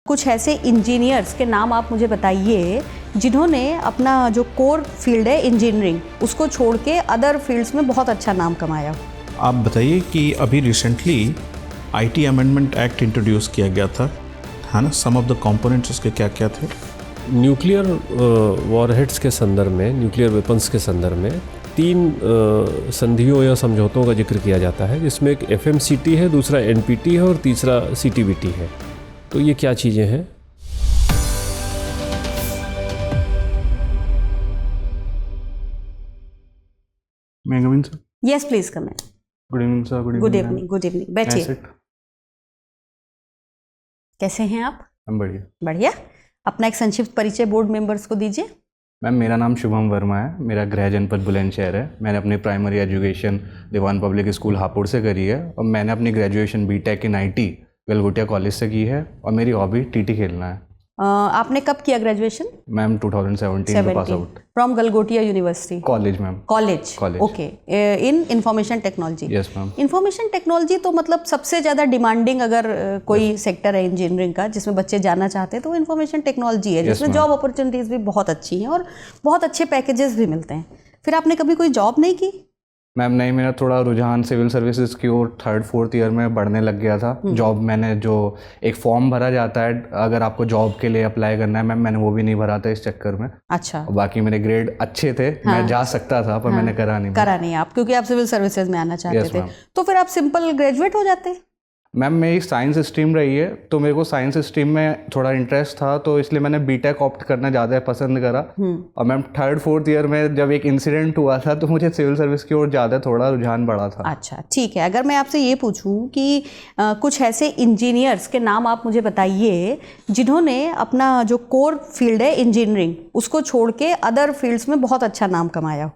कुछ ऐसे इंजीनियर्स के नाम आप मुझे बताइए जिन्होंने अपना जो कोर फील्ड है इंजीनियरिंग उसको छोड़ के अदर फील्ड्स में बहुत अच्छा नाम कमाया हो। आप बताइए कि अभी recently IT amendment act introduce किया गया था, है ना। सम ऑफ द कंपोनेंट्स उसके क्या क्या थे? न्यूक्लियर वॉरहेड्स के संदर्भ में, न्यूक्लियर वेपन्स के संदर्भ में 3 संधियों या समझौतों का जिक्र किया जाता है, जिसमें एक FMCT है, दूसरा NPT है और तीसरा CTBT है। तो ये क्या चीज़ें हैं? May I come in sir? Yes please come in. Good evening sir. Good evening. Good evening, बैठिए। कैसे हैं आप? हम बढ़िया। बढ़िया। अपना एक संक्षिप्त परिचय बोर्ड मेंबर्स को दीजिए। मैम, मेरा नाम शुभम वर्मा है, मेरा गृह जनपद बुलंदशहर है। मैंने अपनी प्राइमरी एजुकेशन दीवान पब्लिक स्कूल हापुड़ से करी है और मैंने अपनी graduation BTech in IT Galgotia college से की है और मेरी हॉबी TT खेलना है। आपने कब किया ग्रेजुएशन? मैम 2017 में pass out from Galgotia university college. Ma'am college, okay, in information technology. Yes ma'am. Information technology तो मतलब सबसे ज़्यादा डिमांडिंग अगर कोई सेक्टर है इंजीनियरिंग का जिसमें बच्चे जाना चाहते हैं तो वो इंफॉर्मेशन टेक्नोलॉजी है, जिसमें जॉब अपॉर्चुनिटीज़ भी बहुत अच्छी हैं और बहुत अच्छे पैकेजेस भी मिलते हैं। फिर आपने कभी कोई जॉब नहीं की? मैम नहीं, मेरा थोड़ा रुझान सिविल सर्विसेज की ओर 3rd-4th ईयर में बढ़ने लग गया था। जॉब मैंने जो एक फॉर्म भरा जाता है अगर आपको जॉब के लिए अप्लाई करना है, मैम मैंने वो भी नहीं भरा था इस चक्कर में। अच्छा। बाकी मेरे ग्रेड अच्छे थे, मैं जा सकता था पर मैंने करा नहीं आप, क्योंकि आप सिविल सर्विसेज में आना चाहते थे। मैम। तो फिर आप सिंपल ग्रेजुएट हो जाते। मैम मेरी साइंस स्ट्रीम रही है तो मेरे को साइंस स्ट्रीम में थोड़ा इंटरेस्ट था, तो इसलिए मैंने BTech ऑप्ट करना ज़्यादा पसंद करा। और मैम 3rd-4th ईयर में जब एक इंसिडेंट हुआ था तो मुझे सिविल सर्विस की ओर ज़्यादा थोड़ा रुझान बढ़ा था। अच्छा, ठीक है। अगर मैं आपसे ये पूछूं कि कुछ ऐसे इंजीनियर्स के नाम आप मुझे बताइए जिन्होंने अपना जो कोर फील्ड है इंजीनियरिंग उसको छोड़ के अदर फील्ड्स में बहुत अच्छा नाम कमाया हो।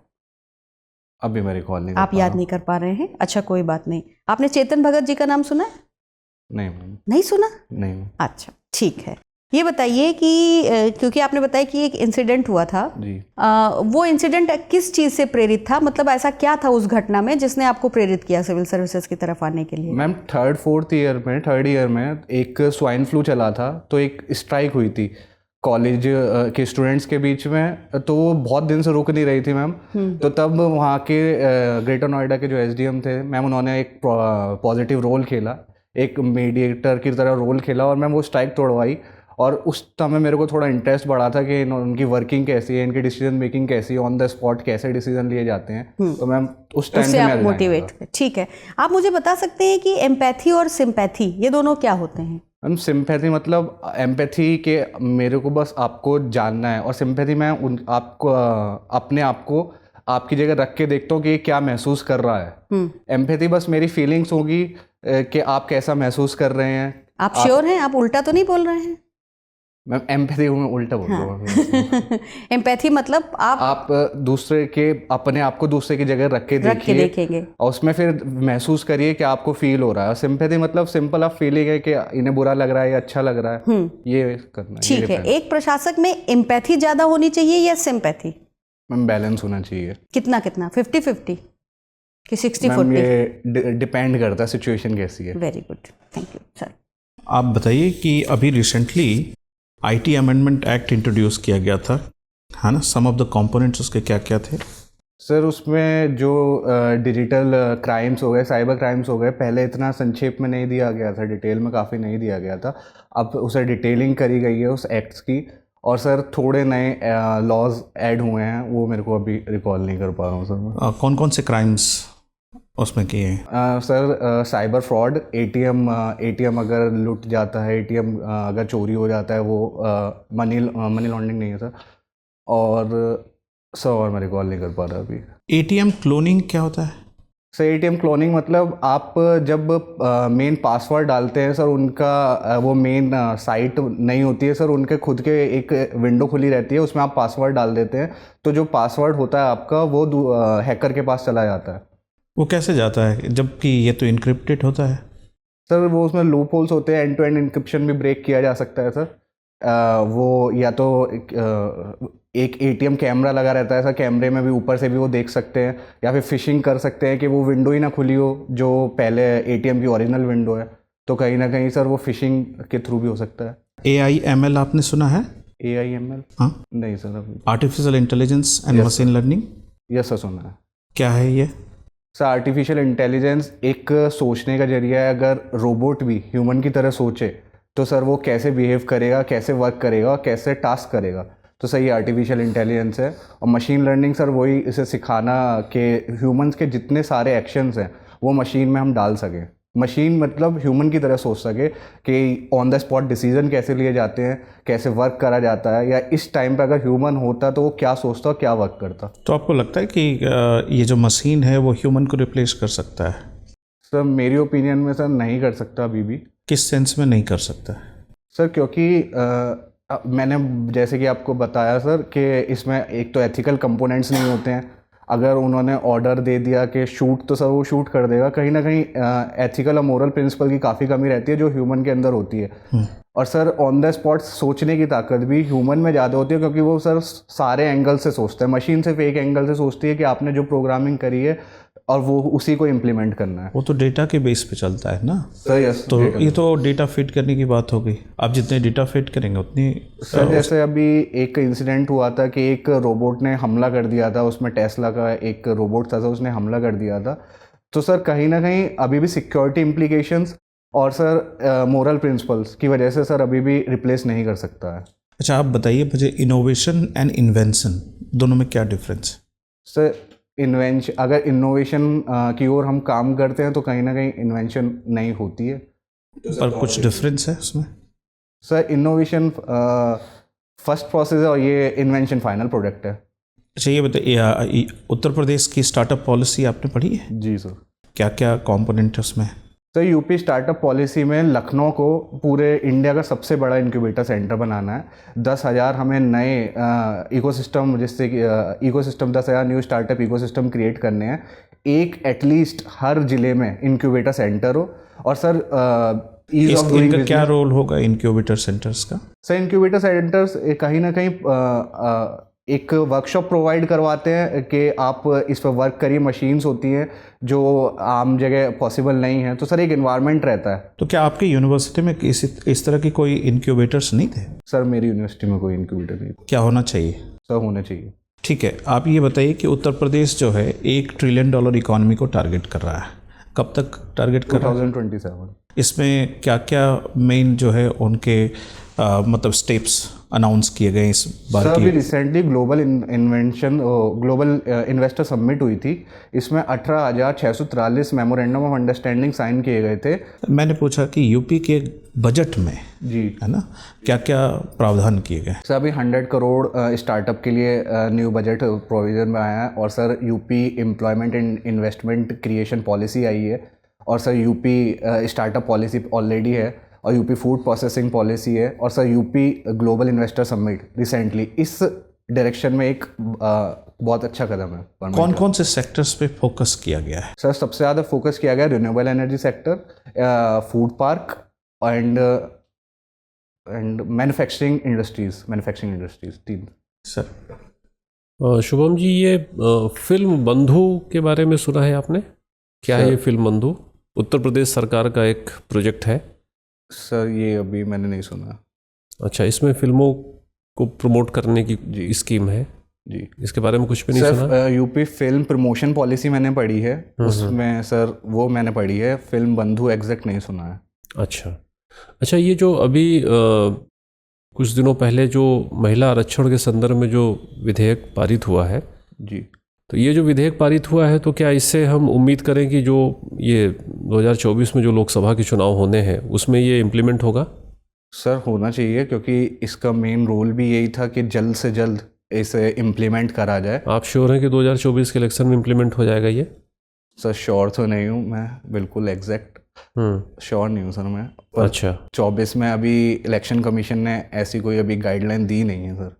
अभी मैं रिकॉल नहीं, आप याद नहीं कर पा रहे हैं? अच्छा, कोई बात नहीं। आपने चेतन भगत जी का नाम सुना है? नहीं मैम। नहीं सुना? नहीं। अच्छा, ठीक है। ये बताइए कि क्योंकि आपने बताया कि एक इंसिडेंट हुआ था जी, वो इंसिडेंट किस चीज़ से प्रेरित था? मतलब ऐसा क्या था उस घटना में जिसने आपको प्रेरित किया सिविल सर्विसेज की तरफ आने के लिए? मैम 3rd-4th ईयर में, 3rd ईयर में एक स्वाइन फ्लू चला था तो एक स्ट्राइक हुई थी कॉलेज के स्टूडेंट्स के बीच में, तो वो बहुत दिन से रुक नहीं रही थी मैम। तो तब वहाँ के ग्रेटर नोएडा के जो SDM थे मैम, उन्होंने एक पॉजिटिव रोल खेला, एक मीडिएटर की तरह रोल खेला और मैम वो स्ट्राइक तोड़वाई। और उस समय मेरे को थोड़ा इंटरेस्ट बढ़ा था कि उनकी वर्किंग कैसी है, इनकी डिसीजन मेकिंग कैसी है, ऑन द स्पॉट कैसे डिसीजन लिए जाते हैं। तो मैम उस टाइम से आप मोटिवेट। ठीक है, आप मुझे बता सकते हैं कि एम्पैथी और सिंपैथी ये दोनों क्या होते हैं? मैम सिंपैथी मतलब एम्पैथी के मेरे को बस आपको जानना है, और सिंपैथी मैं आपको अपने आप को आपकी जगह रख के देखता हूँ कि ये क्या महसूस कर रहा है। एम्पैथी बस मेरी फीलिंग्स होगी कि आप कैसा महसूस कर रहे हैं। आप श्योर हैं? आप उल्टा तो नहीं बोल रहे हैं? मैम एम्पैथी को मैं उल्टा बोल रहा हूँ। एम्पैथी मतलब आप दूसरे के, अपने आप को दूसरे की जगह रख के देखेंगे और उसमें फिर महसूस करिए कि आपको फील हो रहा है। सिंपैथी मतलब सिंपल आप फीलिंग है कि इन्हें बुरा लग रहा है या अच्छा लग रहा है, ये करना है। ठीक है। एक प्रशासक में एम्पैथी ज्यादा होनी चाहिए या सिंपैथी? मैम बैलेंस होना चाहिए। कितना कितना? 50-50 कि 60-40? ये डिपेंड करता है सिचुएशन कैसी है। Very good, thank you sir. आप बताइए कि अभी recently IT amendment act introduce किया गया था, है ना। सम ऑफ द कंपोनेंट्स उसके क्या क्या थे? सर उसमें जो डिजिटल क्राइम्स हो गए, साइबर क्राइम्स हो गए, पहले इतना संक्षेप में नहीं दिया गया था, डिटेल में काफ़ी नहीं दिया गया था। अब उसे डिटेलिंग करी गई है उस एक्ट्स की, और सर थोड़े नए लॉज ऐड हुए हैं, वो मेरे को अभी रिकॉल नहीं कर पा रहा हूँ सर। कौन कौन से क्राइम्स उसमें किए हैं? सर साइबर फ्रॉड, एटीएम अगर लुट जाता है, एटीएम अगर चोरी हो जाता है, वो मनी लॉन्ड्रिंग नहीं है सर। और मैं रिकॉल नहीं कर पा रहा अभी। एटीएम क्लोनिंग क्या होता है? सर एटीएम क्लोनिंग मतलब आप जब मेन पासवर्ड डालते हैं सर, उनका वो मेन साइट नहीं होती है सर, उनके खुद के एक विंडो खुली रहती है, उसमें आप पासवर्ड डाल देते हैं, तो जो पासवर्ड होता है आपका वो हैकर के पास चला जाता है। वो कैसे जाता है जबकि ये तो इनक्रिप्टेड होता है? सर वो उसमें लूप होल्स होते हैं, एंड टू एंड इनक्रिप्शन भी ब्रेक किया जा सकता है सर। वो या तो एक एटीएम कैमरा लगा रहता है सर, कैमरे में भी ऊपर से भी वो देख सकते हैं, या फिर फिशिंग कर सकते हैं कि वो विंडो ही ना खुली हो जो पहले एटीएम की ओरिजिनल विंडो है, तो कहीं ना कहीं सर वो फिशिंग के थ्रू भी हो सकता है। AIML आपने सुना है? AIML? हाँ, नहीं सर अभी। Artificial intelligence and machine learning, yes sir सुना है। क्या है ये? सर आर्टिफिशियल इंटेलिजेंस एक सोचने का जरिया है। अगर रोबोट भी ह्यूमन की तरह सोचे तो सर वो कैसे बिहेव करेगा, कैसे वर्क करेगा, कैसे टास्क करेगा, तो सर ये आर्टिफिशियल इंटेलिजेंस है। और मशीन लर्निंग सर वही इसे सिखाना कि ह्यूमंस के जितने सारे एक्शंस हैं वो मशीन में हम डाल सकें। मशीन मतलब ह्यूमन की तरह सोच सके कि ऑन द स्पॉट डिसीजन कैसे लिए जाते हैं, कैसे वर्क करा जाता है, या इस टाइम पे अगर ह्यूमन होता तो वो क्या सोचता और क्या वर्क करता। तो आपको लगता है कि ये जो मशीन है वो ह्यूमन को रिप्लेस कर सकता है? सर मेरी ओपिनियन में सर नहीं कर सकता अभी भी। किस सेंस में नहीं कर सकता? सर क्योंकि मैंने जैसे कि आपको बताया सर कि इसमें एक तो एथिकल कंपोनेंट्स नहीं होते हैं। अगर उन्होंने ऑर्डर दे दिया कि शूट, तो सर वो शूट कर देगा। कहीं ना कहीं एथिकल और मोरल प्रिंसिपल की काफ़ी कमी रहती है जो ह्यूमन के अंदर होती है। और सर ऑन द स्पॉट सोचने की ताकत भी ह्यूमन में ज़्यादा होती है, क्योंकि वो सर सारे एंगल से सोचता है। मशीन सिर्फ एक एंगल से सोचती है कि आपने जो प्रोग्रामिंग करी है और वो उसी को इम्प्लीमेंट करना है। वो तो डेटा के बेस पे चलता है ना सर यस। तो ये तो डेटा फिट करने की बात हो गई। आप जितने डेटा फिट करेंगे उतनी। सर जैसे अभी एक इंसिडेंट हुआ था कि एक रोबोट ने हमला कर दिया था, उसमें टेस्ला का एक रोबोट था, उसने हमला कर दिया था। तो सर कहीं ना कहीं अभी भी सिक्योरिटी इम्प्लीकेशंस और सर मोरल प्रिंसिपल्स की वजह से सर अभी भी रिप्लेस नहीं कर सकता है। अच्छा, आप बताइए मुझे, इनोवेशन एंड इन्वेंशन दोनों में क्या डिफरेंस? सर इन्वेंशन, अगर इनोवेशन की ओर हम काम करते हैं तो कहीं ना कहीं इन्वेंशन नहीं होती है। पर कुछ डिफरेंस है उसमें? सर इनोवेशन फर्स्ट प्रोसेस है और ये इन्वेंशन फाइनल प्रोडक्ट है। अच्छा, ये बताइए, उत्तर प्रदेश की स्टार्टअप पॉलिसी आपने पढ़ी है? जी सर। क्या क्या कंपोनेंट है उसमें? सर यूपी स्टार्टअप पॉलिसी में लखनऊ को पूरे इंडिया का सबसे बड़ा इंक्यूबेटर सेंटर बनाना है। 10,000 हमें नए इकोसिस्टम, जिससे कि ecosystem 10,000 new startup ecosystem create करने हैं। एक एटलीस्ट हर जिले में इंक्यूबेटर सेंटर हो। और सर ईज ऑफ डूइंग इनका क्या रोल होगा इंक्यूबेटर सेंटर्स का? सर इंक्यूबेटर सेंटर्स कहीं ना कहीं एक वर्कशॉप प्रोवाइड करवाते हैं कि आप इस पर वर्क करिए। मशीन्स होती हैं जो आम जगह पॉसिबल नहीं है, तो सर एक एनवायरनमेंट रहता है। तो क्या आपकी यूनिवर्सिटी में इस तरह की कोई इंक्यूबेटर्स नहीं थे? सर मेरी यूनिवर्सिटी में कोई इंक्यूबेटर नहीं। क्या होना चाहिए? सर होना चाहिए। ठीक है, आप ये बताइए कि उत्तर प्रदेश जो है $1 ट्रिलियन इकॉनमी को टारगेट कर रहा है। कब तक टारगेट कर रहा है? 2027। इसमें क्या क्या मेन जो है उनके मतलब स्टेप्स अनाउंस किए गए इस बार? सर अभी रिसेंटली ग्लोबल इन्वेस्टर समिट हुई थी। इसमें 18,643 मेमोरेंडम ऑफ अंडरस्टैंडिंग साइन किए गए थे। मैंने पूछा कि यूपी के बजट में, जी है ना, क्या क्या प्रावधान किए गए? सर अभी 100 करोड़ स्टार्टअप के लिए न्यू बजट प्रोविजन में आया है। और sir UP employment and investment creation policy आई है। और sir UP startup policy already है। और यूपी फूड प्रोसेसिंग पॉलिसी है। और sir UP global investor summit recently इस डायरेक्शन में एक बहुत अच्छा कदम है। कौन कौन से सेक्टर्स पे फोकस किया गया है? सर सबसे ज़्यादा फोकस किया गया renewable energy sector, food park and manufacturing industries 3। Sir Shubham ji, ये फिल्म बंधु के बारे में सुना है आपने? क्या है ये फिल्म बंधु? उत्तर प्रदेश सरकार का एक प्रोजेक्ट है। सर ये अभी मैंने नहीं सुना। अच्छा, इसमें फिल्मों को प्रमोट करने की स्कीम है जी। इसके बारे में कुछ भी नहीं सुना? Sir UP film promotion policy मैंने पढ़ी है, उसमें सर वो मैंने पढ़ी है। फिल्म बंधु एग्जैक्ट नहीं सुना है। अच्छा, ये जो अभी कुछ दिनों पहले जो महिला आरक्षण के संदर्भ में जो विधेयक पारित हुआ है जी, तो ये जो विधेयक पारित हुआ है, तो क्या इससे हम उम्मीद करें कि जो ये 2024 में जो लोकसभा के चुनाव होने हैं उसमें ये इम्प्लीमेंट होगा? सर होना चाहिए, क्योंकि इसका मेन रोल भी यही था कि जल्द से जल्द इसे इम्प्लीमेंट करा जाए। आप श्योर हैं कि 2024 के इलेक्शन में इम्प्लीमेंट हो जाएगा ये? सर श्योर तो नहीं हूँ मैं, बिल्कुल एग्जैक्ट श्योर नहीं हूँ सर मैं। अच्छा, 24 में अभी इलेक्शन कमीशन ने ऐसी कोई अभी गाइडलाइन दी नहीं है सर।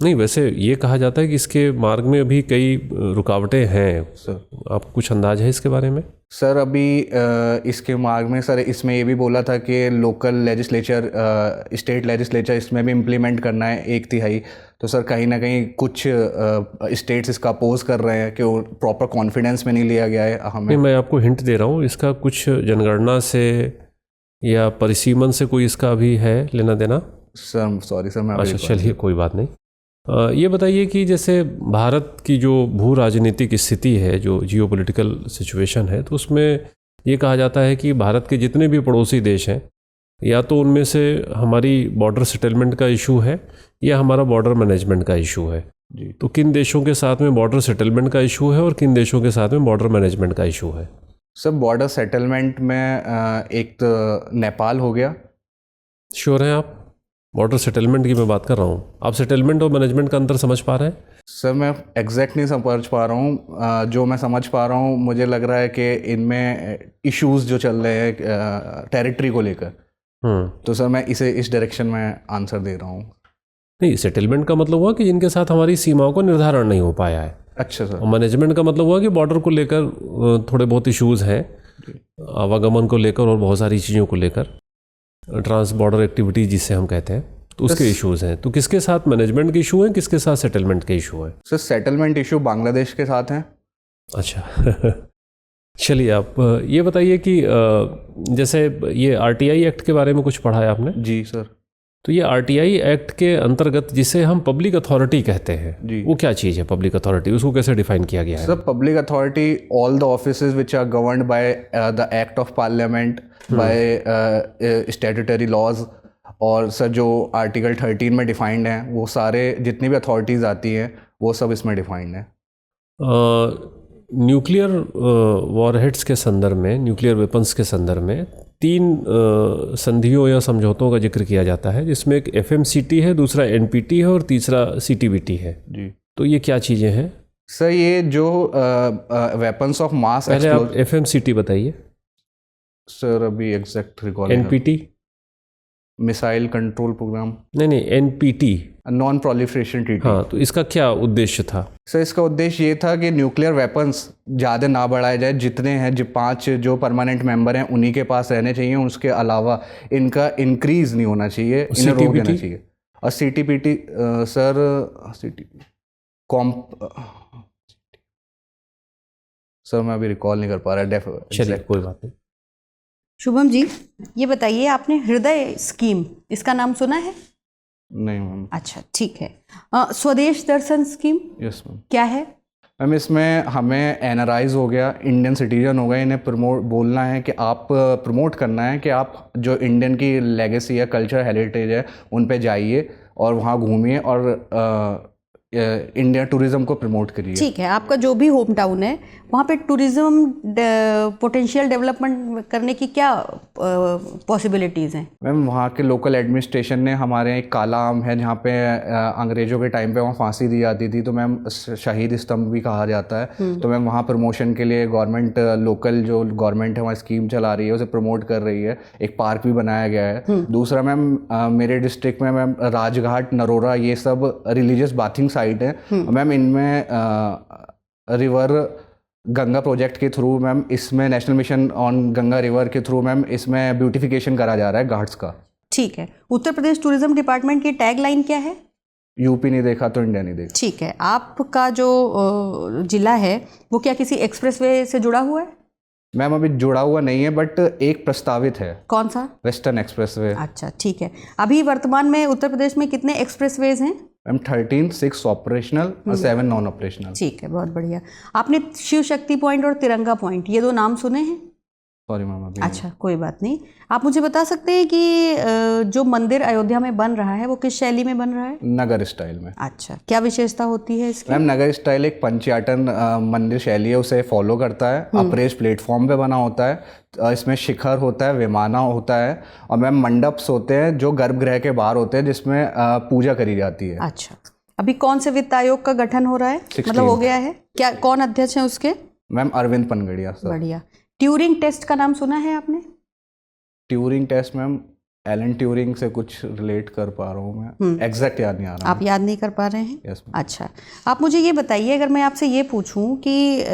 नहीं, वैसे ये कहा जाता है कि इसके मार्ग में अभी कई रुकावटें हैं सर। आपको कुछ अंदाज है इसके बारे में? सर अभी इसके मार्ग में सर इसमें ये भी बोला था कि लोकल लेजिस्लेचर, स्टेट लेजिस्लेचर इसमें भी इम्प्लीमेंट करना है 1/3। तो सर कहीं ना कहीं कुछ स्टेट्स इसका अपोज कर रहे हैं कि वो प्रॉपर कॉन्फिडेंस में नहीं लिया गया है हमें। नहीं, मैं आपको हिंट दे रहा हूँ, इसका कुछ जनगणना से या परिसीमन से कोई इसका अभी है लेना देना? सर सॉरी सर, मैं अच्छा चलिए कोई बात नहीं। ये बताइए कि जैसे भारत की जो भू राजनीतिक स्थिति है, जो जियोपॉलिटिकल सिचुएशन है, तो उसमें ये कहा जाता है कि भारत के जितने भी पड़ोसी देश हैं, या तो उनमें से हमारी बॉर्डर सेटलमेंट का इशू है या हमारा बॉर्डर मैनेजमेंट का इशू है। जी। तो किन देशों के साथ में बॉर्डर सेटलमेंट का इशू है और किन देशों के साथ में बॉर्डर मैनेजमेंट का इशू है? सर बॉर्डर सेटलमेंट में एक तो नेपाल हो गया। श्योर हैं आप? बॉर्डर सेटलमेंट की मैं बात कर रहा हूँ। आप सेटलमेंट और मैनेजमेंट का अंतर समझ पा रहे हैं? सर मैं एग्जैक्ट नहीं समझ पा रहा हूँ। जो मैं समझ पा रहा हूँ, मुझे लग रहा है कि इनमें इश्यूज जो चल रहे हैं टेरिटरी को लेकर, तो सर मैं इस डायरेक्शन में आंसर दे रहा हूँ। नहीं, सेटलमेंट का मतलब हुआ कि जिनके साथ हमारी सीमाओं का निर्धारण नहीं हो पाया है। अच्छा सर। और मैनेजमेंट का मतलब हुआ कि बॉर्डर को लेकर थोड़े बहुत इश्यूज हैं, आवागमन को लेकर और बहुत सारी चीज़ों को लेकर, ट्रांस बॉर्डर एक्टिविटीज जिसे हम कहते हैं, तो उसके इश्यूज हैं। तो किसके साथ मैनेजमेंट के इशू हैं, किसके साथ सेटलमेंट के इशू हैं? सर सेटलमेंट इशू बांग्लादेश के साथ हैं। अच्छा चलिए आप ये बताइए कि जैसे ये आरटीआई एक्ट के बारे में कुछ पढ़ा है आपने? जी सर। तो ये आरटीआई एक्ट के अंतर्गत जिसे हम पब्लिक अथॉरिटी कहते हैं, जी, वो क्या चीज़ है पब्लिक अथॉरिटी? उसको कैसे डिफाइन किया गया है? Sir public authority all the offices which are governed by the act of parliament, by statutory laws, और सर जो आर्टिकल 13 में डिफाइंड हैं वो सारे जितनी भी अथॉरिटीज़ आती हैं वो सब इसमें डिफाइंड है। न्यूक्लियर वॉरहेड्स के संदर्भ में, न्यूक्लियर वेपन्स के संदर्भ में 3 संधियों या समझौतों का जिक्र किया जाता है, जिसमें एक FMCT है, दूसरा NPT है और तीसरा CTBT है। जी। तो ये क्या चीज़ें हैं? सर ये जो वेपन्स ऑफ मास, पहले आप FMCT बताइए। सर अभी exact recall. NPT? Missile control program. नहीं, NPT नॉन प्रोलिफरेशन ट्रीटी। हाँ, तो इसका क्या उद्देश्य था? सर इसका उद्देश्य ये था कि न्यूक्लियर वेपन्स ज़्यादा ना बढ़ाए जाए, जितने हैं जो 5 जो परमानेंट मेंबर हैं उन्हीं के पास रहने चाहिए, उसके अलावा इनका इंक्रीज नहीं होना चाहिए, इन्हें रोक देना चाहिए। और CTBT सर सर मैं अभी रिकॉल नहीं कर पा रहा। चलिए कोई बात नहीं। शुभम जी, ये बताइए, आपने हृदय स्कीम, इसका नाम सुना है? नहीं मैम। अच्छा ठीक है। स्वदेश दर्शन स्कीम? Yes ma'am. क्या है? मैम इसमें हमें NRIs हो गया, इंडियन सिटीजन हो गए, इन्हें बोलना है कि आप प्रमोट करना है कि आप जो इंडियन की लेगेसी है, कल्चर, हेरिटेज है, उन पे जाइए और वहाँ घूमिए और इंडिया टूरिज़्म को प्रमोट करिए। ठीक है, आपका जो भी होम टाउन है वहाँ पे टूरिज़्म पोटेंशियल डेवलपमेंट करने की क्या पॉसिबिलिटीज़ हैं? मैम वहाँ के लोकल एडमिनिस्ट्रेशन ने, हमारे एक काला आम है जहाँ पे अंग्रेज़ों के टाइम पे वहाँ फांसी दी जाती थी, तो मैम शहीद स्तंभ भी कहा जाता है। तो मैम वहाँ प्रमोशन के लिए गवर्नमेंट, लोकल जो गवर्नमेंट है वहाँ स्कीम चला रही है, उसे प्रमोट कर रही है। एक पार्क भी बनाया गया है। दूसरा मैम मेरे डिस्ट्रिक्ट में मैम राजघाट, नरोरा, ये सब रिलीजियस बाथिंग साइट है मैम। इनमें रिवर गंगा प्रोजेक्ट के थ्रू मैम, इसमें national mission on Ganga river के थ्रू मैम इसमें ब्यूटिफिकेशन करा जा रहा है घाट्स का। ठीक है। उत्तर प्रदेश टूरिज्म डिपार्टमेंट की टैग लाइन क्या है? यूपी नहीं देखा तो इंडिया नहीं देखा। ठीक है। आपका जो जिला है वो क्या किसी एक्सप्रेसवे से जुड़ा हुआ है? मैम अभी जुड़ा हुआ नहीं है, बट एक प्रस्तावित है। कौन सा? Western expressway. अच्छा ठीक है। अभी वर्तमान में उत्तर प्रदेश में कितने एक्सप्रेसवेज हैं? मैम 13, 6 ऑपरेशनल और 7 नॉन ऑपरेशनल। ठीक है, बहुत बढ़िया। आपने शिव शक्ति पॉइंट और तिरंगा पॉइंट, ये 2 नाम सुने हैं? सॉरी मैम अभी। अच्छा कोई बात नहीं। आप मुझे बता सकते हैं कि जो मंदिर अयोध्या में बन रहा है वो किस शैली में बन रहा है? नगर स्टाइल में। अच्छा, क्या विशेषता होती है इसकी? मैम नगर स्टाइल एक पंचायतन मंदिर शैली है, उसे फॉलो करता है। अप्रेज प्लेटफॉर्म पे बना होता है, इसमें शिखर होता है, विमाना होता है, और मैम मंडप्स होते हैं जो गर्भगृह के बाहर होते हैं, जिसमें पूजा करी जाती है। अच्छा, अभी कौन से वित्त आयोग का गठन हो रहा है? मतलब हो गया है क्या? कौन अध्यक्ष है उसके? Ma'am Arvind Panagariya sir. बढ़िया। ट्यूरिंग टेस्ट का नाम सुना है आपने? Turing test ma'am Alan Turing से कुछ रिलेट कर पा रहा हूँ मैं, एग्जैक्ट याद नहीं आ रहा। आप याद नहीं कर पा रहे हैं? यस। अच्छा, आप मुझे ये बताइए, अगर मैं आपसे ये पूछूं कि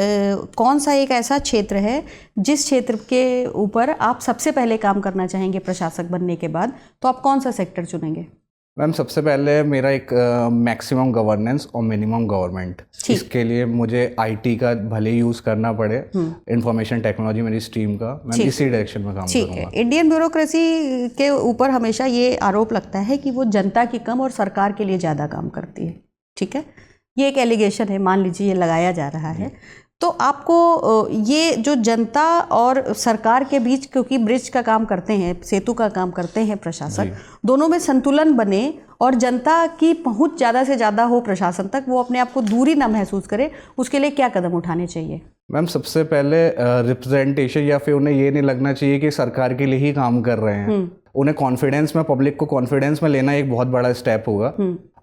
कौन सा एक ऐसा क्षेत्र है जिस क्षेत्र के ऊपर आप सबसे पहले काम करना चाहेंगे प्रशासक बनने के बाद, तो आप कौन सा सेक्टर चुनेंगे? मैम सबसे पहले मेरा एक मैक्सिमम गवर्नेंस और मिनिमम गवर्नमेंट, इसके लिए मुझे आईटी का भले यूज़ करना पड़े, इंफॉर्मेशन टेक्नोलॉजी मेरी स्ट्रीम का, मैं इसी डायरेक्शन में काम करूँगा। इंडियन ब्यूरोक्रेसी के ऊपर हमेशा ये आरोप लगता है कि वो जनता की कम और सरकार के लिए ज़्यादा काम करती है। ठीक है, ये एक एलिगेशन है, मान लीजिए ये लगाया जा रहा है। तो आपको ये जो जनता और सरकार के बीच, क्योंकि ब्रिज का काम करते हैं, सेतु का काम करते हैं प्रशासक, दोनों में संतुलन बने और जनता की पहुंच ज़्यादा से ज़्यादा हो प्रशासन तक, वो अपने आप को दूरी ना महसूस करे, उसके लिए क्या कदम उठाने चाहिए? मैम सबसे पहले रिप्रेजेंटेशन, या फिर उन्हें ये नहीं लगना चाहिए कि सरकार के लिए ही काम कर रहे हैं। उन्हें कॉन्फिडेंस में, पब्लिक को कॉन्फिडेंस में लेना एक बहुत बड़ा स्टेप होगा।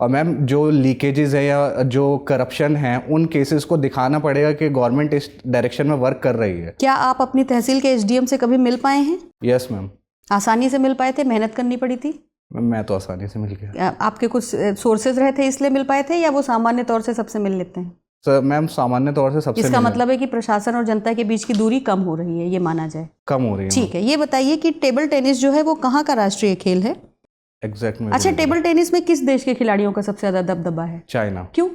और मैम जो लीकेजेस है या जो करप्शन है, उन केसेस को दिखाना पड़ेगा कि गवर्नमेंट इस डायरेक्शन में वर्क कर रही है। क्या आप अपनी तहसील के एसडीएम से कभी मिल पाए हैं? Yes ma'am. आसानी से मिल पाए थे, मेहनत करनी पड़ी थी? मैं तो आसानी से मिल गया। आपके कुछ सोर्सेज रहे थे इसलिए मिल पाए थे, या वो सामान्य तौर से सबसे मिल लेते हैं? सर मैम सामान्य तौर से सबसे, इसका मतलब है कि प्रशासन और जनता के बीच की दूरी कम हो रही है, ये माना जाए? कम हो रही है। ठीक है, ये बताइए कि टेबल टेनिस जो है वो कहाँ का राष्ट्रीय खेल है? एग्जैक्ट। अच्छा, टेबल टेनिस में किस देश के खिलाड़ियों का सबसे ज्यादा दबदबा है? चाइना। क्यों?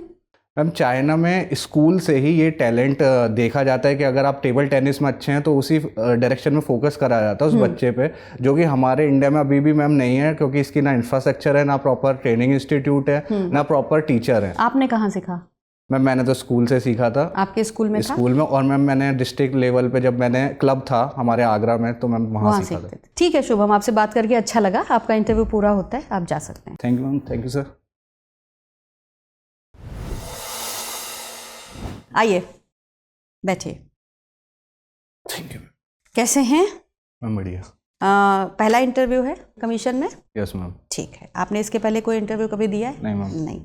मैम चाइना में स्कूल से ही ये टैलेंट देखा जाता है कि अगर आप टेबल टेनिस में अच्छे हैं तो उसी डायरेक्शन में फोकस करा जाता है उस बच्चे पे, जो कि हमारे इंडिया में अभी भी मैम नहीं है, क्योंकि इसकी ना इंफ्रास्ट्रक्चर है, ना प्रॉपर ट्रेनिंग इंस्टीट्यूट है, ना प्रॉपर टीचर है। आपने कहाँ सीखा? मैम मैंने तो स्कूल से सीखा था। आपके स्कूल में था? स्कूल में, और मैम मैंने डिस्ट्रिक्ट लेवल पे जब मैंने क्लब था हमारे आगरा में, तो मैम वहाँ सीखा था। ठीक है शुभम, आपसे बात करके अच्छा लगा। आपका इंटरव्यू पूरा होता है, आप जा सकते हैं। Thank you ma'am. Thank you sir. आइए बैठिए। Thank you. कैसे हैं? मैम बढ़िया। पहला इंटरव्यू है कमीशन में? Yes ma'am. ठीक है, आपने इसके पहले कोई इंटरव्यू कभी दिया है? नहीं मैम। नहीं।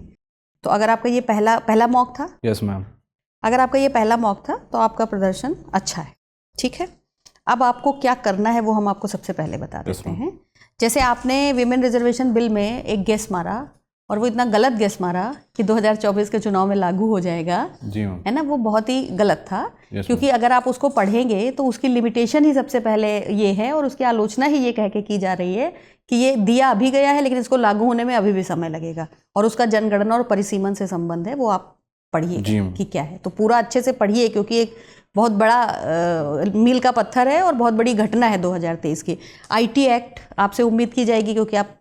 तो अगर आपका ये पहला मॉक था? Yes ma'am. अगर आपका ये पहला मॉक था तो आपका प्रदर्शन अच्छा है। ठीक है, अब आपको क्या करना है वो हम आपको सबसे पहले बता देते हैं। जैसे आपने विमेन रिजर्वेशन बिल में एक गेस मारा, और वो इतना गलत गेस मारा कि 2024 के चुनाव में लागू हो जाएगा, जी मैम, है ना, वो बहुत ही गलत था। क्योंकि अगर आप उसको पढ़ेंगे तो उसकी लिमिटेशन ही सबसे पहले ये है, और उसकी आलोचना ही ये कह के की जा रही है कि ये दिया अभी गया है लेकिन इसको लागू होने में अभी भी समय लगेगा, और उसका जनगणना और परिसीमन से संबंध है, वो आप पढ़िए कि क्या है। तो पूरा अच्छे से पढ़िए, क्योंकि एक बहुत बड़ा मील का पत्थर है और बहुत बड़ी घटना है 2023 की। आईटी एक्ट आपसे उम्मीद की जाएगी, क्योंकि आप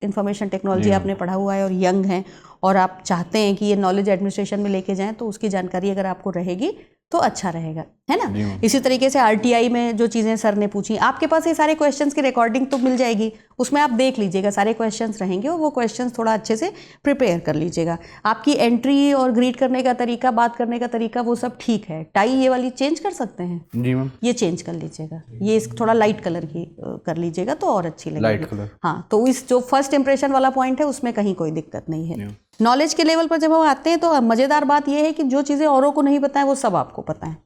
इंफॉर्मेशन टेक्नोलॉजी आपने पढ़ा हुआ है और यंग हैं, और आप चाहते हैं कि ये नॉलेज एडमिनिस्ट्रेशन में लेके जाएं, तो उसकी जानकारी अगर आपको रहेगी तो अच्छा रहेगा, है ना। इसी तरीके से आरटीआई में जो चीज़ें सर ने पूछी, आपके पास ये सारे क्वेश्चंस की रिकॉर्डिंग तो मिल जाएगी, उसमें आप देख लीजिएगा, सारे क्वेश्चंस रहेंगे और वो क्वेश्चंस थोड़ा अच्छे से प्रिपेयर कर लीजिएगा। आपकी एंट्री और ग्रीट करने का तरीका, बात करने का तरीका, वो सब ठीक है। टाई ये वाली चेंज कर सकते हैं? जी मैम। ये चेंज कर लीजिएगा, ये थोड़ा लाइट कलर की कर लीजिएगा तो और अच्छी लगेगी। Light colour. हाँ, तो इस जो फर्स्ट इंप्रेशन वाला पॉइंट है उसमें कहीं कोई दिक्कत नहीं है। नॉलेज के लेवल पर जब हम आते हैं तो मज़ेदार बात यह है कि जो चीज़ें औरों को नहीं पता है वो सब आपको पता है,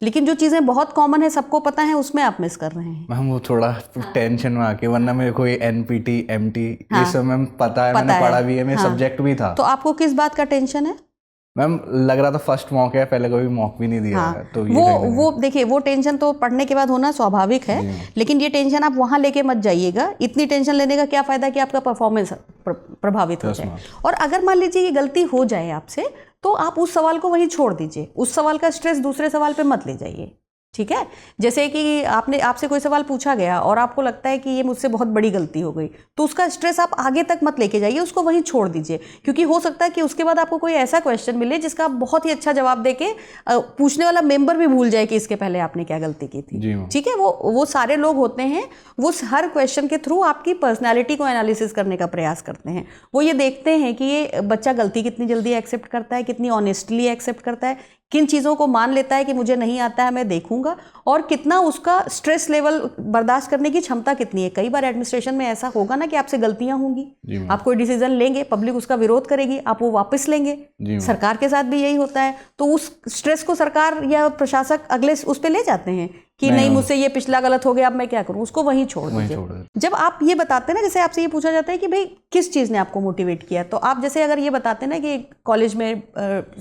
लेकिन जो चीज़ें बहुत कॉमन है, सबको पता है, उसमें आप मिस कर रहे हैं। मैम वो थोड़ा टेंशन में आके, वरना मेरे को ये एनपीटी एमटी ये सब मैम पता है, मैंने पढ़ा भी है, मेरा सब्जेक्ट भी था। तो आपको किस बात का टेंशन है? मैम लग रहा था फर्स्ट मॉक है, पहले कभी मॉक भी नहीं दिया है, तो वो देखिए, वो टेंशन तो पढ़ने के बाद होना स्वाभाविक है, लेकिन ये टेंशन आप वहाँ लेके मत जाइएगा। इतनी टेंशन लेने का क्या फ़ायदा कि आपका परफॉर्मेंस प्रभावित हो जाए। और अगर मान लीजिए ये गलती हो जाए आपसे, तो आप उस सवाल को वहीं छोड़ दीजिए, उस सवाल का स्ट्रेस दूसरे सवाल पे मत ले जाइए। ठीक है, जैसे कि आपसे कोई सवाल पूछा गया और आपको लगता है कि ये मुझसे बहुत बड़ी गलती हो गई, तो उसका स्ट्रेस आप आगे तक मत लेके जाइए, उसको वहीं छोड़ दीजिए। क्योंकि हो सकता है कि उसके बाद आपको कोई ऐसा क्वेश्चन मिले जिसका आप बहुत ही अच्छा जवाब देके पूछने वाला मेंबर भी भूल जाए कि इसके पहले आपने क्या गलती की थी। ठीक है, वो सारे लोग होते हैं, वो हर क्वेश्चन के थ्रू आपकी पर्सनैलिटी को एनालिसिस करने का प्रयास करते हैं। वो ये देखते हैं कि ये बच्चा गलती कितनी जल्दी एक्सेप्ट करता है, कितनी ऑनेस्टली एक्सेप्ट करता है, किन चीज़ों को मान लेता है कि मुझे नहीं आता है मैं देखूंगा, और कितना उसका स्ट्रेस लेवल बर्दाश्त करने की क्षमता कितनी है। कई बार एडमिनिस्ट्रेशन में ऐसा होगा ना कि आपसे गलतियां होंगी, आप कोई डिसीजन लेंगे, पब्लिक उसका विरोध करेगी, आप वो वापस लेंगे। सरकार के साथ भी यही होता है, तो उस स्ट्रेस को सरकार या प्रशासक अगले उस पर ले जाते हैं कि नहीं मुझसे ये पिछला गलत हो गया, अब मैं क्या करूं, उसको वहीं छोड़ दीजिए। जब आप ये बताते हैं ना, जैसे आपसे ये पूछा जाता है कि भाई किस चीज़ ने आपको मोटिवेट किया, तो आप जैसे अगर ये बताते हैं ना कि कॉलेज में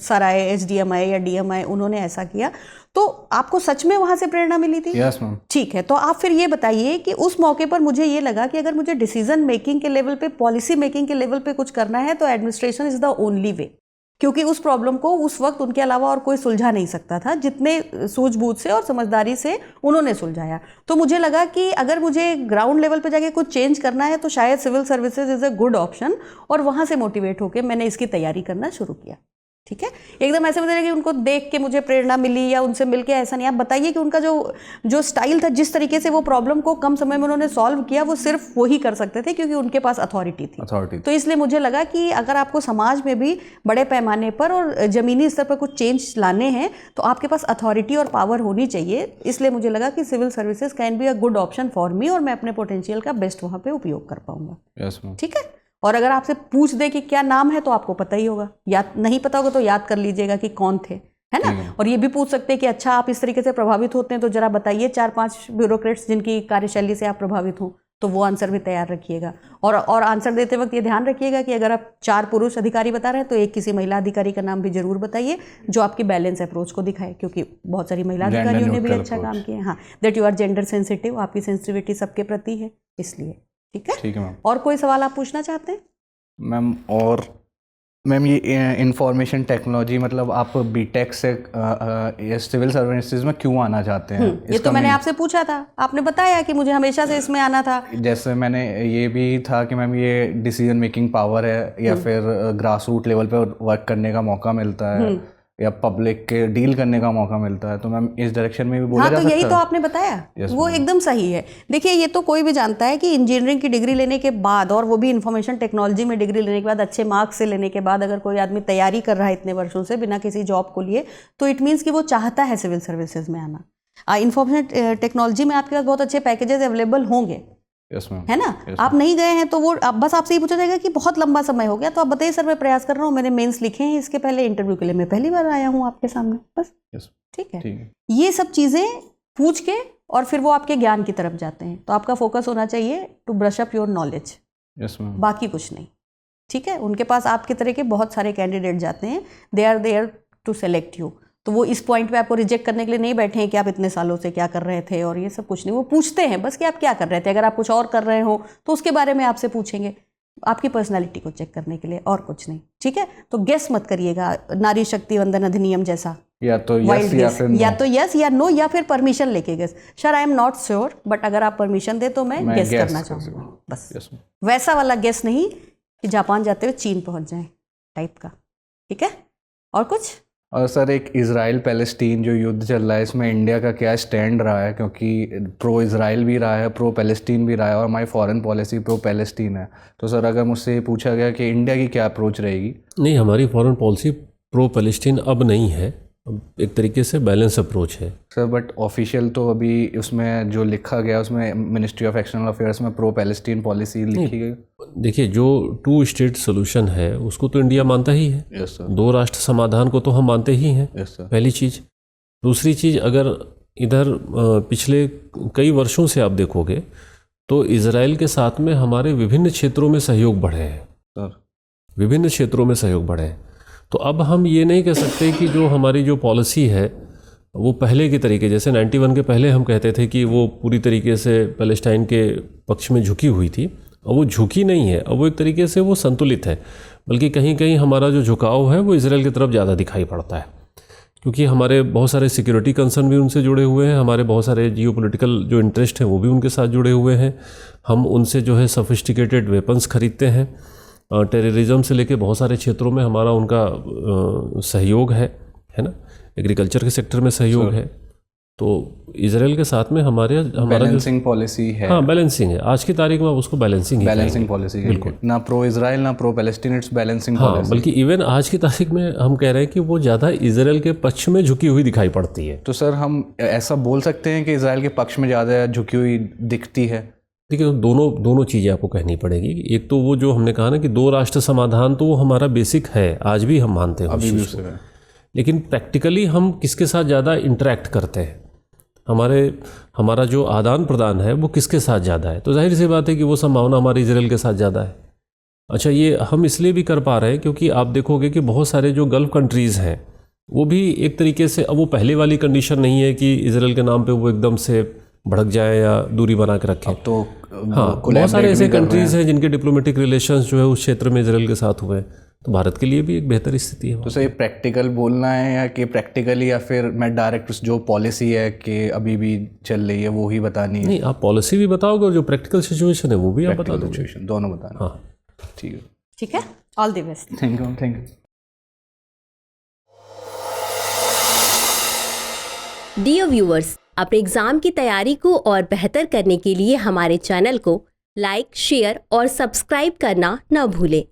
सर आए, एसडीएम आए या डीएम आए, उन्होंने ऐसा किया, तो आपको सच में वहां से प्रेरणा मिली थी? Yes ma'am. ठीक है, तो आप फिर ये बताइए कि उस मौके पर मुझे ये लगा कि अगर मुझे डिसीजन मेकिंग के लेवल पे, पॉलिसी मेकिंग के लेवल पे कुछ करना है तो administration is the only way, क्योंकि उस प्रॉब्लम को उस वक्त उनके अलावा और कोई सुलझा नहीं सकता था, जितने सूझबूझ से और समझदारी से उन्होंने सुलझाया। तो मुझे लगा कि अगर मुझे ग्राउंड लेवल पे जाके कुछ चेंज करना है तो शायद civil services is a good option, और वहाँ से मोटिवेट होकर मैंने इसकी तैयारी करना शुरू किया। ठीक है, एकदम ऐसे बताइए कि उनको देख के मुझे प्रेरणा मिली या उनसे मिलके, ऐसा नहीं। आप बताइए कि उनका जो स्टाइल था, जिस तरीके से वो प्रॉब्लम को कम समय में उन्होंने सॉल्व किया, वो सिर्फ वही कर सकते थे क्योंकि उनके पास अथॉरिटी थी। तो इसलिए मुझे लगा कि अगर आपको समाज में भी बड़े पैमाने पर और ज़मीनी स्तर पर कुछ चेंज लाने हैं तो आपके पास अथॉरिटी और पावर होनी चाहिए। इसलिए मुझे लगा कि civil services can be a good option for me, और मैं अपने पोटेंशियल का बेस्ट वहाँ पे उपयोग कर पाऊंगा। ठीक है, और अगर आपसे पूछ दे कि क्या नाम है तो आपको पता ही होगा, याद नहीं पता होगा तो याद कर लीजिएगा कि कौन थे, है ना। और ये भी पूछ सकते हैं कि अच्छा आप इस तरीके से प्रभावित होते हैं तो जरा बताइए 4-5 ब्यूरोक्रेट्स जिनकी कार्यशैली से आप प्रभावित हो, तो वो आंसर भी तैयार रखिएगा। और आंसर देते वक्त ये ध्यान रखिएगा कि अगर आप 4 पुरुष अधिकारी बता रहे हैं तो एक किसी महिला अधिकारी का नाम भी जरूर बताइए जो आपकी बैलेंस अप्रोच को दिखाए, क्योंकि बहुत सारी महिला अधिकारियों ने भी अच्छा काम किया। हाँ, that you are gender sensitive, आपकी सेंसिटिविटी सबके प्रति है, इसलिए। ठीक है मैम। और कोई सवाल आप पूछना चाहते हैं मैम? और मैम ये इंफॉर्मेशन टेक्नोलॉजी, मतलब आप बीटेक से सिविल सर्विसेज में क्यों आना चाहते हैं? ये तो मैंने आपसे पूछा था, आपने बताया कि मुझे हमेशा से इसमें आना था। जैसे मैंने ये भी था कि मैम ये डिसीजन मेकिंग पावर है, या फिर ग्रास रूट लेवल पे वर्क करने का मौका मिलता है, या पब्लिक के डील करने का मौका मिलता है, तो मैम इस डायरेक्शन में भी बोला जा सकता है। तो यही तो आपने बताया। वो एकदम सही है। देखिए, ये तो कोई भी जानता है कि इंजीनियरिंग की डिग्री लेने के बाद, और वो भी इंफॉर्मेशन टेक्नोलॉजी में डिग्री लेने के बाद, अच्छे मार्क्स से लेने के बाद, अगर कोई आदमी तैयारी कर रहा है इतने वर्षों से बिना किसी जॉब को लिए, तो इट मीन्स कि वो चाहता है सिविल सर्विसेज में आना। इंफॉर्मेशन टेक्नोलॉजी में आपके पास बहुत अच्छे पैकेजेस अवेलेबल होंगे, है ना। आप नहीं गए हैं तो वो बस आपसे ये पूछा जाएगा कि बहुत लंबा समय हो गया, तो आप बताइए सर मैं प्रयास कर रहा हूँ, मैंने मेंस लिखे हैं, इसके पहले इंटरव्यू के लिए मैं पहली बार आया हूँ आपके सामने, बस। ठीक है, ये सब चीज़ें पूछ के और फिर वो आपके ज्ञान की तरफ जाते हैं। तो आपका फोकस होना चाहिए to brush up your knowledge, बाकी कुछ नहीं। ठीक है, उनके पास आपके तरह के बहुत सारे कैंडिडेट जाते हैं, they are there to select you. तो वो इस पॉइंट पे आपको रिजेक्ट करने के लिए नहीं बैठे हैं कि आप इतने सालों से क्या कर रहे थे और ये सब कुछ नहीं। वो पूछते हैं बस कि आप क्या कर रहे थे। अगर आप कुछ और कर रहे हो तो उसके बारे में आपसे पूछेंगे, आपकी पर्सनालिटी को चेक करने के लिए, और कुछ नहीं। ठीक है, तो गेस मत करिएगा नारी शक्ति वंदन अधिनियम जैसा, या तो यस या नो, या फिर परमिशन लेके guess. Sir I am not sure, but अगर आप परमिशन दे तो मैं गेस करना चाहूँगा, बस। वैसा वाला गेस नहीं कि जापान जाते हुए चीन पहुँच जाए टाइप का। ठीक है, और कुछ? और सर एक इजराइल पैलेस्टीन जो युद्ध चल रहा है, इसमें इंडिया का क्या स्टैंड रहा है? क्योंकि प्रो इजराइल भी रहा है, प्रो पैलेस्टीन भी रहा है, और हमारी फॉरेन पॉलिसी प्रो पैलेस्टीन है। तो सर अगर मुझसे पूछा गया कि इंडिया की क्या अप्रोच रहेगी? नहीं, हमारी फॉरेन पॉलिसी प्रो पैलेस्टीन अब नहीं है, एक तरीके से बैलेंस अप्रोच है सर। बट ऑफिशियल तो अभी उसमें जो लिखा गया, उसमें मिनिस्ट्री ऑफ एक्सटर्नल अफेयर्स में प्रो पैलेस्टीन पॉलिसी लिखी गई। देखिए, जो 2 स्टेट सोल्यूशन है उसको तो इंडिया मानता ही है। Yes sir. 2 राष्ट्र समाधान को तो हम मानते ही हैं। Yes sir. पहली चीज़। दूसरी चीज़, अगर इधर पिछले कई वर्षों से आप देखोगे तो इजराइल के साथ में हमारे विभिन्न क्षेत्रों में सहयोग बढ़े हैं सर, विभिन्न क्षेत्रों में सहयोग बढ़े हैं। तो अब हम ये नहीं कह सकते कि जो हमारी जो पॉलिसी है वो पहले के तरीके, जैसे 91 के पहले हम कहते थे कि वो पूरी तरीके से पैलेस्टाइन के पक्ष में झुकी हुई थी, अब वो झुकी नहीं है, अब वो एक तरीके से वो संतुलित है। बल्कि कहीं कहीं हमारा जो झुकाव है वो इजराइल की तरफ ज़्यादा दिखाई पड़ता है, क्योंकि हमारे बहुत सारे सिक्योरिटी कंसर्न भी उनसे जुड़े हुए हैं, हमारे बहुत सारे जियोपॉलिटिकल जो इंटरेस्ट हैं वो भी उनके साथ जुड़े हुए हैं। हम उनसे जो है सोफिस्टिकेटेड वेपन्स खरीदते हैं, टेररिज्म से लेके बहुत सारे क्षेत्रों में हमारा उनका सहयोग है ना। एग्रीकल्चर के सेक्टर में सहयोग है। तो इजराइल के साथ में हमारा बैलेंसिंग पॉलिसी है। हाँ, बैलेंसिंग है। आज की तारीख में आप उसको बैलेंसिंग पॉलिसी है, बिल्कुल। ना प्रो इजराइल ना pro Palestine, it's balancing policy. बल्कि इवन आज की तारीख में हम कह रहे हैं कि वो ज़्यादा इजराइल के पक्ष में झुकी हुई दिखाई पड़ती है। तो सर हम ऐसा बोल सकते हैं कि इजराइल के पक्ष में ज़्यादा झुकी हुई दिखती है? देखिए, दोनों चीज़ें आपको कहनी पड़ेगी। एक तो वो जो हमने कहा ना कि 2 राष्ट्र समाधान, तो वो हमारा बेसिक है, आज भी हम मानते हैं उस चीज़ को। लेकिन प्रैक्टिकली हम किसके साथ ज़्यादा इंटरेक्ट करते हैं, हमारा जो आदान प्रदान है वो किसके साथ ज़्यादा है, तो जाहिर सी बात है कि वो संभावना हमारी इजराइल के साथ ज़्यादा है। अच्छा, ये हम इसलिए भी कर पा रहे हैं क्योंकि आप देखोगे कि बहुत सारे जो गल्फ़ कंट्रीज़ हैं वो भी एक तरीके से, अब वो पहले वाली कंडीशन नहीं है कि इजराइल के नाम पे वो एकदम से भड़क जाए या दूरी बना के रखें। तो हाँ, बहुत सारे ऐसे कंट्रीज़ हैं जिनके डिप्लोमेटिक रिलेशंस जो है उस क्षेत्र में इजराइल के साथ हुए हैं, तो भारत के लिए भी एक बेहतर स्थिति है। तो सर ये प्रैक्टिकल बोलना है या कि प्रैक्टिकली, या फिर मैं डायरेक्ट जो पॉलिसी है कि अभी भी चल रही है वो ही बतानी है? नहीं, आप पॉलिसी भी बताओगे और जो प्रैक्टिकल सिचुएशन है वो भी आप बता दोगे। दोनों बताना। हाँ, ठीक है, all the best. Thank you. Dear viewers, अपने एग्जाम की तैयारी को और बेहतर करने के लिए हमारे चैनल को लाइक, शेयर और सब्सक्राइब करना न भूलें।